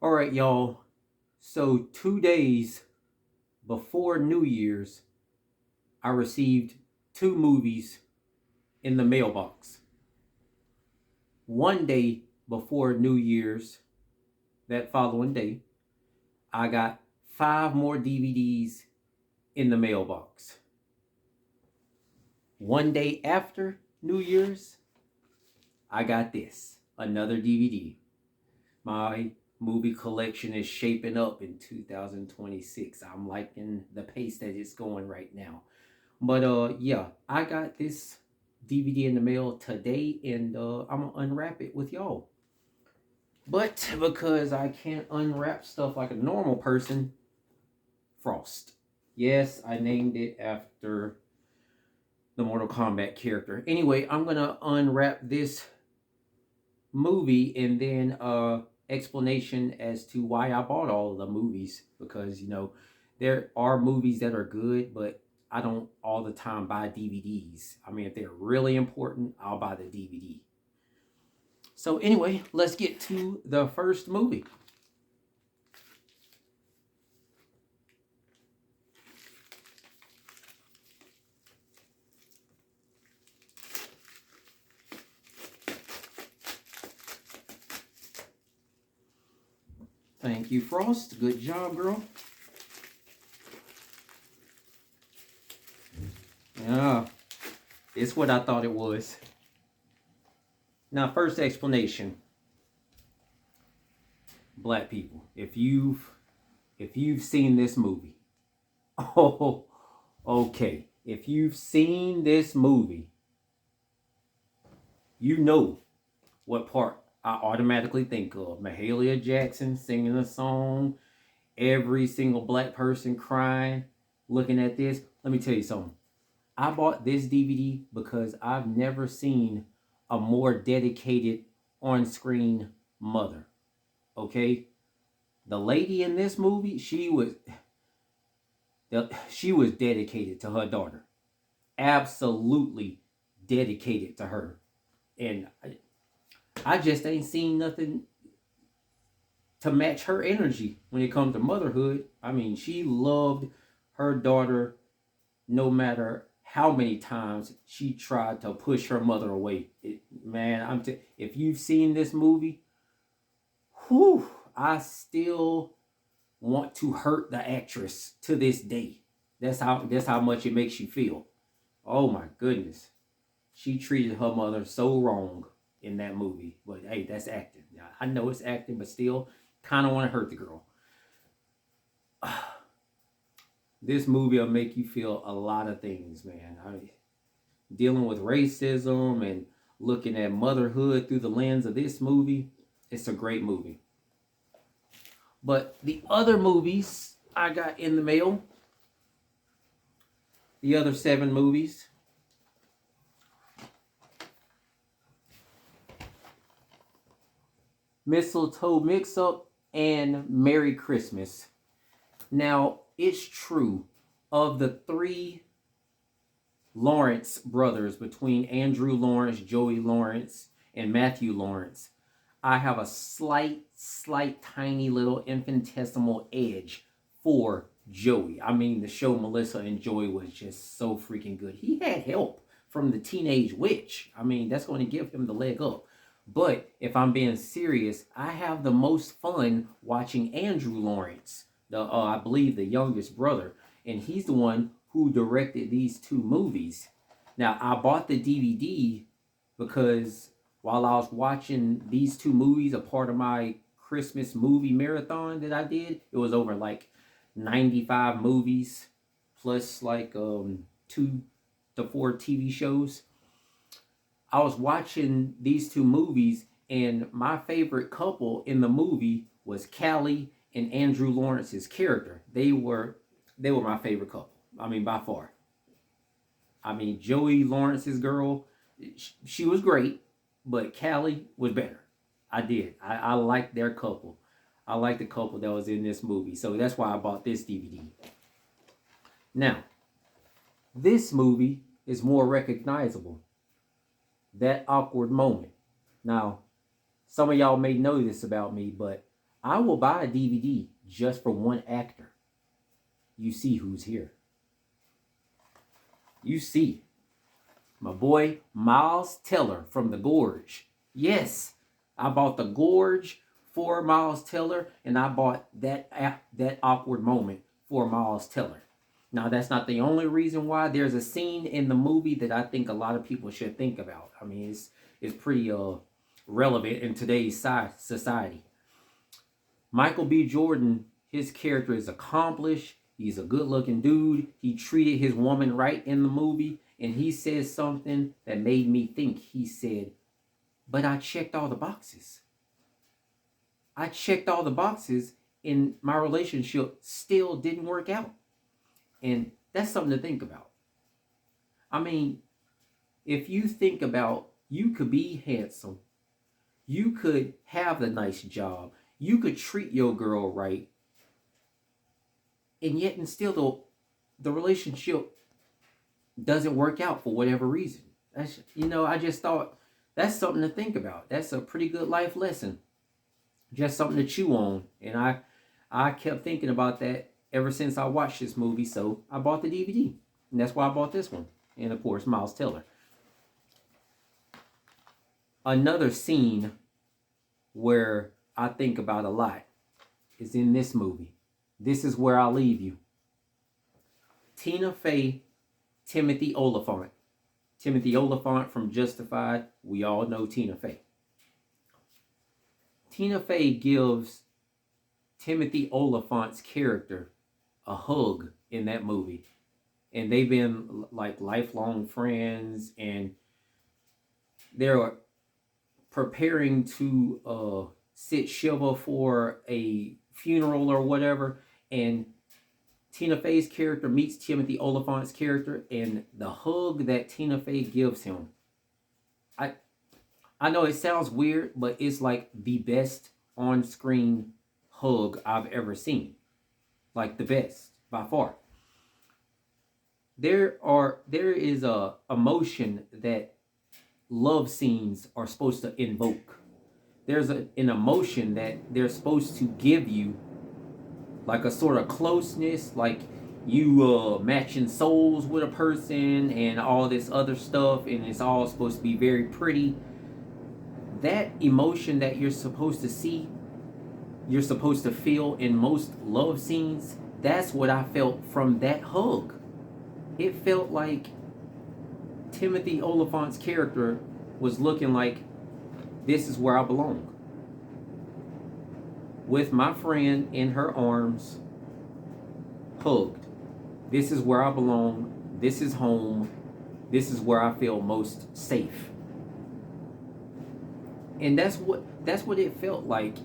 All right, y'all. So 2 days before New Year's, I received two movies in the mailbox. One day before New Year's, that following day, I got five more DVDs in the mailbox. One day after New Year's, I got this another DVD. My movie collection is shaping up in 2026. I'm liking the pace that it's going right now. But yeah, I got this DVD in the mail today, and I'm gonna unwrap it with y'all. But because I can't unwrap stuff like a normal person, Frost. Yes, I named it after the Mortal Kombat character. Anyway, I'm gonna unwrap this movie and then explanation as to why I bought all of the movies, because there are movies that are good, but I don't all the time buy DVDs. I mean, if they're really important, I'll buy the DVD. So anyway, let's get to the first movie. Thank you, Frost. Good job, girl. Yeah, it's what I thought it was. Now, first explanation. Black people, if you've seen this movie, oh, okay. If you've seen this movie, you know what part I automatically think of. Mahalia Jackson singing a song, every single black person crying, looking at this. Let me tell you something. I bought this DVD because I've never seen a more dedicated on screen mother. Okay? The lady in this movie, she was dedicated to her daughter. Absolutely dedicated to her. And I just ain't seen nothing to match her energy when it comes to motherhood. I mean, she loved her daughter no matter how many times she tried to push her mother away. Man, if you've seen this movie, whew, I still want to hurt the actress to this day. That's how much it makes you feel. Oh my goodness. She treated her mother so wrong in that movie. But hey, that's acting. I know it's acting, but still kind of want to hurt the girl. This movie will make you feel a lot of things, man. Dealing with racism and looking at motherhood through the lens of this movie, it's a great movie. But the other movies I got in the mail, the other 7 movies, Mistletoe Mix Up and Merry Christmas. Now, it's true, of the three Lawrence brothers, between Andrew Lawrence, Joey Lawrence, and Matthew Lawrence, I have a slight, tiny little infinitesimal edge for Joey. I mean, the show Melissa and Joey was just so freaking good. He had help from the teenage witch. I mean, that's going to give him the leg up. But if I'm being serious, I have the most fun watching Andrew Lawrence, I believe the youngest brother, and he's the one who directed these two movies. Now, I bought the DVD because while I was watching these two movies, a part of my Christmas movie marathon that I did, it was over like 95 movies plus like 2 to 4 TV shows. I was watching these two movies, and my favorite couple in the movie was Callie and Andrew Lawrence's character. They were my favorite couple. I mean, by far. I mean, Joey Lawrence's girl, she was great, but Callie was better. I did. I liked their couple. I liked the couple that was in this movie. So that's why I bought this DVD. Now, this movie is more recognizable. That awkward moment. Now, some of y'all may know this about me, but I will buy a DVD just for one actor. You see who's here. You see my boy Miles Teller from The Gorge. Yes, I bought The Gorge for Miles Teller, and I bought that awkward moment for Miles Teller. Now, that's not the only reason why. There's a scene in the movie that I think a lot of people should think about. I mean, it's pretty relevant in today's society. Michael B. Jordan, his character is accomplished. He's a good-looking dude. He treated his woman right in the movie, and he says something that made me think. He said, "But I checked all the boxes. I checked all the boxes, and my relationship still didn't work out." And that's something to think about. I mean, if you think about, you could be handsome, you could have a nice job, you could treat your girl right, and yet and still the relationship doesn't work out for whatever reason. That's, I just thought that's something to think about. That's a pretty good life lesson. Just something to chew on. And I kept thinking about that ever since I watched this movie, so I bought the DVD. And that's why I bought this one. And of course, Miles Teller. Another scene where I think about a lot is in this movie. This Is Where I'll Leave You. Tina Fey, Timothy Olyphant. Timothy Olyphant from Justified. We all know Tina Fey. Tina Fey gives Timothy Olyphant's character a hug in that movie. And they've been like lifelong friends, and they're preparing to sit shiva for a funeral or whatever, and Tina Fey's character meets Timothy Olyphant's character, and the hug that Tina Fey gives him, I know it sounds weird, but it's like the best on-screen hug I've ever seen. Like the best, by far. There is a emotion that love scenes are supposed to invoke. There's an emotion that they're supposed to give you, like a sort of closeness, like you matching souls with a person and all this other stuff, and it's all supposed to be very pretty. That emotion that you're supposed to see, you're supposed to feel in most love scenes, that's what I felt from that hug. It felt like Timothy Olyphant's character was looking like, this is where I belong. With my friend in her arms, hugged. This is where I belong. This is home. This is where I feel most safe. And that's what it felt like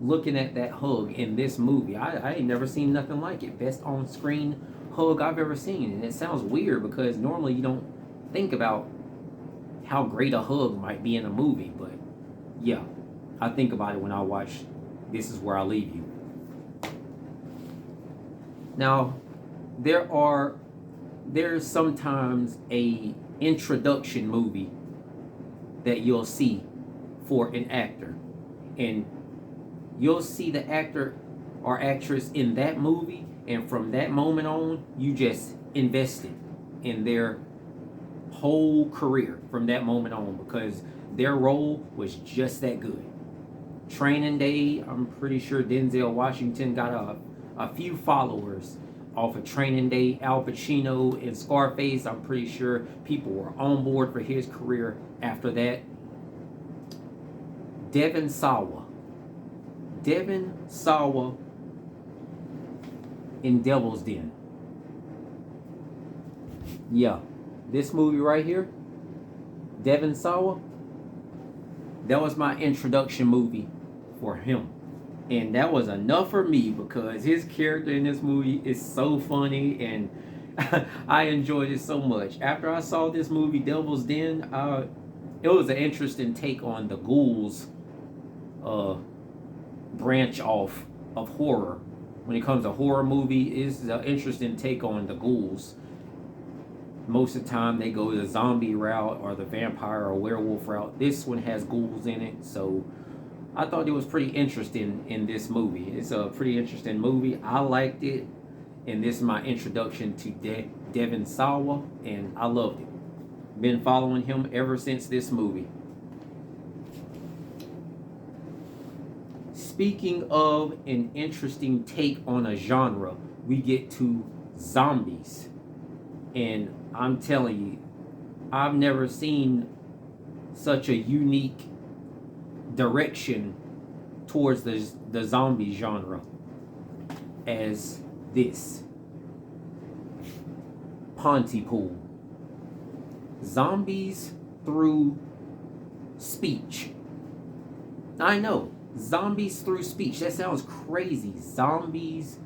looking at that hug in this movie. I ain't never seen nothing like it. Best on screen hug I've ever seen. And it sounds weird because normally you don't think about how great a hug might be in a movie, but yeah, I think about it when I watch This Is Where I Leave You. Now, there's sometimes a introduction movie that you'll see for an actor, and you'll see the actor or actress in that movie, and from that moment on, you just invested in their whole career from that moment on, because their role was just that good. Training Day, I'm pretty sure Denzel Washington got a few followers off of Training Day. Al Pacino in Scarface, I'm pretty sure people were on board for his career after that. Devon Sawa in Devil's Den. Yeah, this movie right here, Devon Sawa, that was my introduction movie for him. And that was enough for me because his character in this movie is so funny, and I enjoyed it so much. After I saw this movie, Devil's Den, it was an interesting take on the ghouls branch off of horror. When it comes to horror movie, it's an interesting take on the ghouls. Most of the time they go the zombie route or the vampire or werewolf route. This one has ghouls in it, so I thought it was pretty interesting in this movie. It's a pretty interesting movie. I liked it, and this is my introduction to Devin Sawa, and I loved it. Been following him ever since this movie. Speaking of an interesting take on a genre, we get to zombies. And I'm telling you, I've never seen such a unique direction towards the zombie genre as this. Pontypool. Zombies through speech. I know, zombies through speech. That sounds crazy. Zombies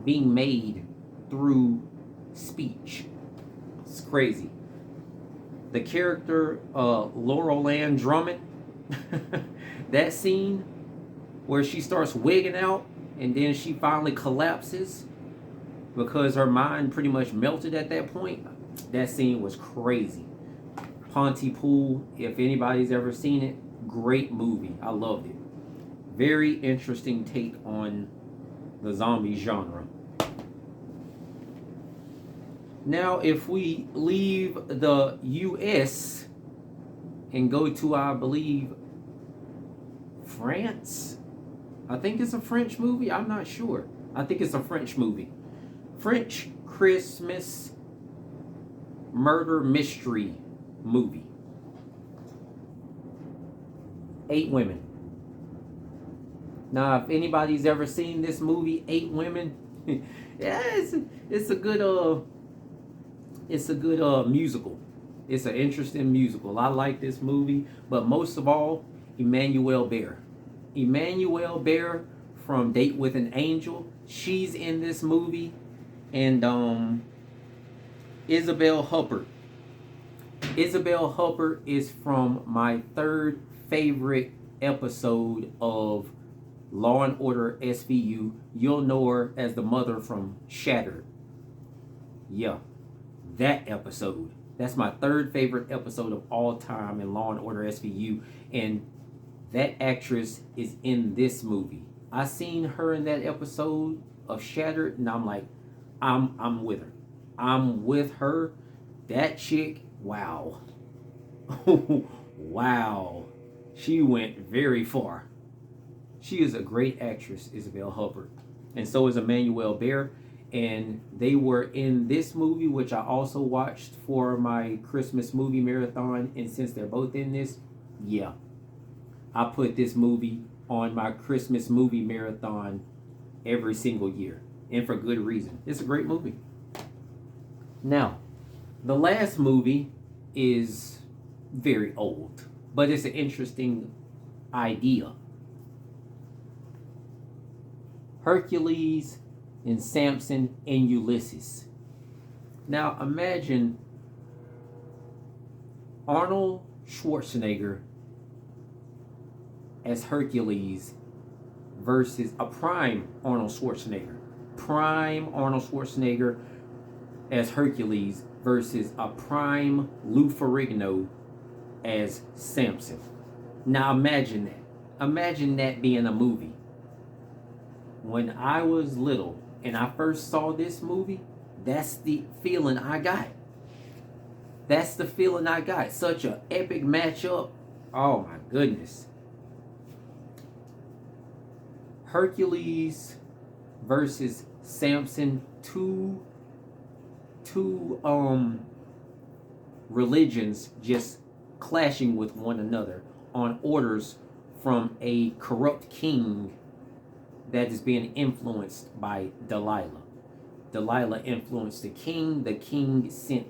being made through speech. It's crazy. The character Laurel Ann Drummond, that scene where she starts wigging out and then she finally collapses because her mind pretty much melted at that point. That scene was crazy. Pontypool, if anybody's ever seen it, great movie. I loved it. Very interesting take on the zombie genre. Now, if we leave the US and go to, I believe, France. I think it's a French movie. I'm not sure. I think it's a French movie. French Christmas murder mystery movie. 8 Women. Now, if anybody's ever seen this movie, 8 Women, yeah, it's a good musical. It's an interesting musical. I like this movie, but most of all, Emmanuelle Bear. Emmanuelle Bear from Date with an Angel. She's in this movie, and Isabelle Huppert. Isabelle Huppert is from my 3rd favorite episode of Law and Order SVU. You'll know her as the mother from Shattered. Yeah, that episode. That's my 3rd favorite episode of all time in Law and Order SVU, and that actress is in this movie. I seen her in that episode of Shattered, and I'm like, I'm with her. I'm with her. That chick, wow. Wow. She went very far. She is a great actress, Isabelle Huppert. And so is Emmanuelle Bear. And they were in this movie, which I also watched for my Christmas movie marathon. And since they're both in this, yeah, I put this movie on my Christmas movie marathon every single year. And for good reason. It's a great movie. Now, the last movie is very old, but it's an interesting idea. Hercules and Samson and Ulysses. Now imagine Arnold Schwarzenegger as Hercules versus a prime Arnold Schwarzenegger. Prime Arnold Schwarzenegger as Hercules versus a prime Lou Ferrigno as Samson. Now imagine that. Imagine that being a movie. When I was little and I first saw this movie, that's the feeling I got. That's the feeling I got. Such an epic matchup. Oh my goodness. Hercules versus Samson, two religions just clashing with one another on orders from a corrupt king that is being influenced by Delilah. Delilah influenced the king. The king sent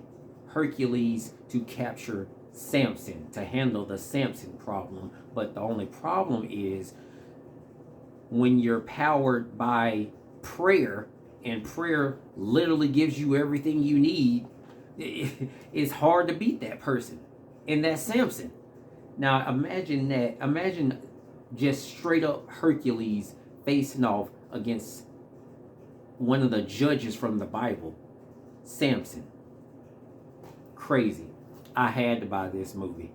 Hercules to capture Samson, to handle the Samson problem. But the only problem is when you're powered by prayer, and prayer literally gives you everything you need, it's hard to beat that person. And that's Samson. Now imagine that. Imagine just straight up Hercules facing off against one of the judges from the Bible, Samson. Crazy. I had to buy this movie.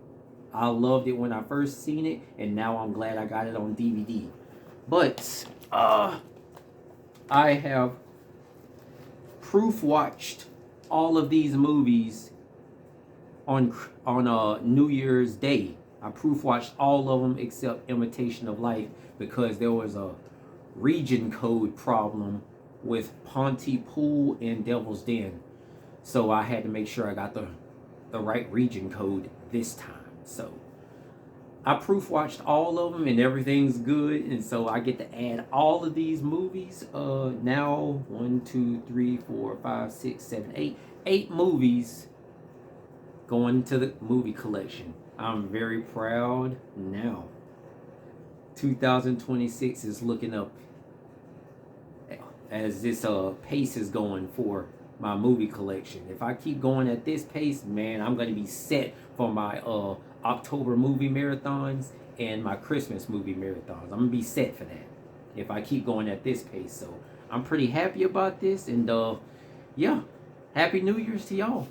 I loved it when I first seen it, and now I'm glad I got it on DVD. But I have proof watched all of these movies on New Year's Day. I proof watched all of them except Imitation of Life because there was a region code problem with Pontypool and Devil's Den. So I had to make sure I got the right region code this time. So I proof watched all of them and everything's good, and so I get to add all of these movies. Now 1, 2, 3, 4, 5, 6, 7, 8 movies going to the movie collection. I'm very proud now. 2026 is looking up as this pace is going for my movie collection. If I keep going at this pace, man, I'm going to be set for my October movie marathons and my Christmas movie marathons. I'm going to be set for that if I keep going at this pace. So I'm pretty happy about this, and yeah, Happy New Year's to y'all.